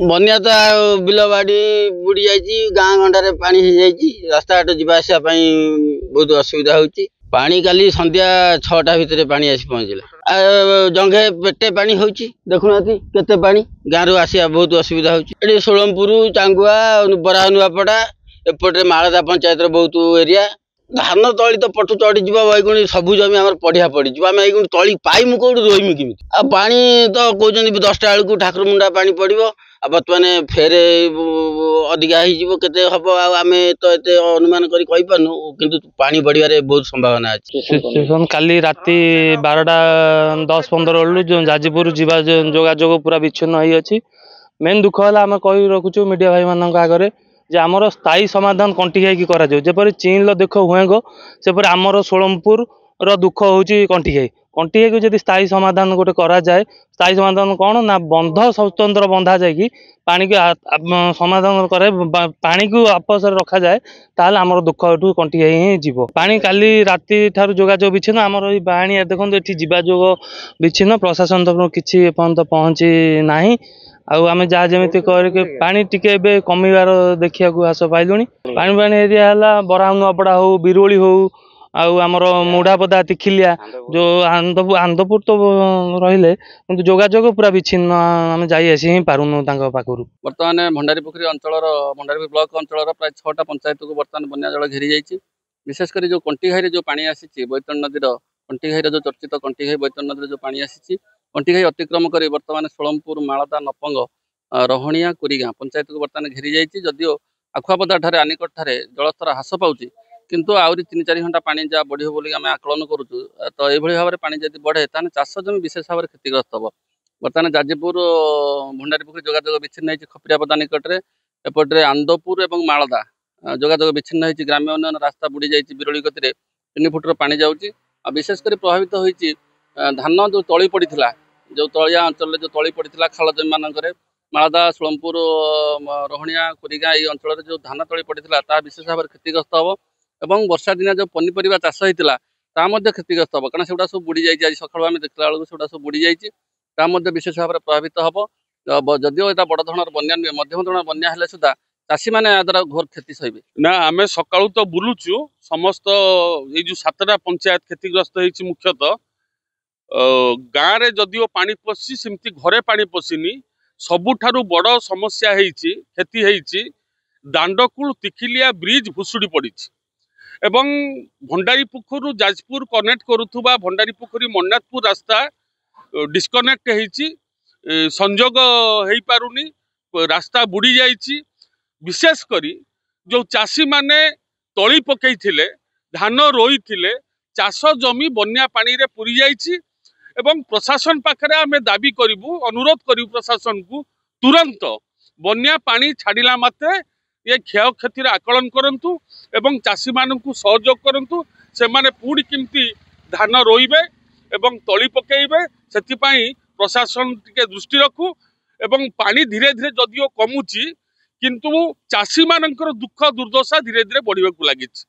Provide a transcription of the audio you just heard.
बन्या तो बिल बाड़ी बुड़ी जाइए गाँ गंडारे पानी हो जाइए रास्ता घाट जावासिया बहुत असुविधा होची पानी काली संध्या 6टा भितर पानी आसी पहुँचला जंघे पेटे पानी होची देखुना केते पानी गाँव रू आसिया बहुत असुविधा होची सोलमपुर चांगुआ बरा नुआपड़ा एपटे मालदा पंचायत बहुत एरिया धान तली तो पटु चढ़ी बैगुणी सबू जमी आम पढ़िया पड़ी आम ये तली पाइमु कौट रही किमी आ पानी तो कहते 10टा बेलू ठाकुर मुंडा पानी पड़ो आ बर्तमान फेरे अधिका होते हम आम तो ये अनुमान करूँ कि पानी बढ़िया बहुत संभावना अच्छी काली राति 12टा 10-15 बेलू जाजपुर जीवा जोगाजोग पूरा विच्छिन्न होती मेन दुख है आम कही रखुचु मीडिया भाई मान आगे जे आमर स्थायी समाधान कंटिखाई की करा जपरी चीन देख हुएंगो सेपरी आमर सोलमपुर दुख हूँ कंटिखाई कंटिखाई को जब स्थायी समाधान गोटे करा जाए स्थायी समाधान कौन ना बंध स्वतंत्र बंधा जाए पानी को समाधान करे पानी को आपस रखा जाए ताल आमर दुख एठू कंटिखाई ही जीव पानी काली राति ठार जोगाजोग विच्छिन्न आमर ये बाणी देखो ये जोगाजोग विच्छिन्न प्रशासन तरफ किसी एपर्यंत पहुँची ना आम जहाँ जमी करके पानी टिके कमिबार देखा आस पाइलुनी पानी पानी एरिया है बरा नुआपड़ा हो बिरोली हो आमर मुढ़ापदा तिखिलिया जो आंदपुर तो रहिले किंतु जोगाजोग पूरा विच्छिन्न आम जासी ही पारुनु पाखु बर्तमान भंडारीपोखरी अंचल भंडारीपोखरी ब्लॉक अंचल प्राय 6टा पंचायत को बर्तमान बन्या जल घेरी जाइए विशेषकर जो कंटिघाई जो पानी आसी बैतरणी नदीर कंटिघाई जो चर्चित कंटिघाई बैतरणी नदी जो पानी आसी कंटिघाई अतिक्रम कर बर्तमान सोलमपुर मालदा नपंग रोहणिया कुरीगाँ पंचायत को बर्तमान घेरी जाइए जदिव आखुआपदा ठारे आनिकट ठारे जलस्तर ह्रास पाउछि किंतु आहरी 3-4 घंटा पानी जहाँ बढ़िया बोली आम आकलन करुचु तो ये भाव में पानी जब बढ़े ताने चाष जमी विशेष भाव में क्षतिग्रस्त हम बर्तमान जाजपुर भंडारीपोखरी जोगाजोग विच्छिन्न होती खपिरापदा निकट में एपटे आंदपुर और मालदा जोगाजोग विच्छिन्न होती ग्राम्य उन्नयन रास्ता बुड़ी जाइए बिरोली गति 3 फुटर पानी जाऊँगी विशेषकर प्रभावित होती धान जो तली पड़ा जो तलिया अंचल जो तली पड़ा खाल जमी मानक मालदा सोलमपुर रोहणिया कुरीगाँ ये अंचल जो धान तली पड़ा विशेष भाव में क्षतिग्रस्त हम और वर्षा दिन जो पनीपरिया चाष होता क्षतिग्रस्त हम कारण से सब बुड़ी जाइए आज सकाल आम देखला बेलू सब बुड़ी जाइए विशेष भाव में प्रभावित हम जदिव यहाँ बड़ धरण बन्या नुहे मध्यम धरण बन्या हेले सुधा चाषी मैंने द्वारा घोर क्षति सही ना आम सकालू तो बुलुचु समस्त ये जो 7टा पंचायत क्षतिग्रस्त होती मुख्यतः गाँव में जदिव पानी पशि सेमती घरे पानी पशिनी सबुठारु बड़ समस्या क्षति होती दांडकुल तिखिलिया ब्रिज भुशुड़ी पड़ी एवं भंडारीपोखर जाजपुर कनेक्ट करुवा भंडारीपोखरी मन्नाथपुर रास्ता डिस्कनेक्ट होती संजोग हो पारुनी रास्ता बुड़ी जाइए विशेषकर जो चाषी माने तली पकई धान रोई चाष जमी बन्या पानी रे पूरी जाइए एवं प्रशासन पाखे आम दाबी करूँ अनुरोध करूँ प्रशासन को तुरंत बन्या पानी छाड़ा मात्रे ये क्षय क्षतिर आकलन करंतु एवं चाषी मानू सहयोग करंतु से माने पुणी किमती धान रोइबे एवं तली पकेइबे सेतिपाई प्रशासन टिके दृष्टि रखू एवं पानी धीरे धीरे जदियो कमुची किंतु चाषी मानकर दुख दुर्दशा धीरे धीरे बढ़िबा को लागिछि।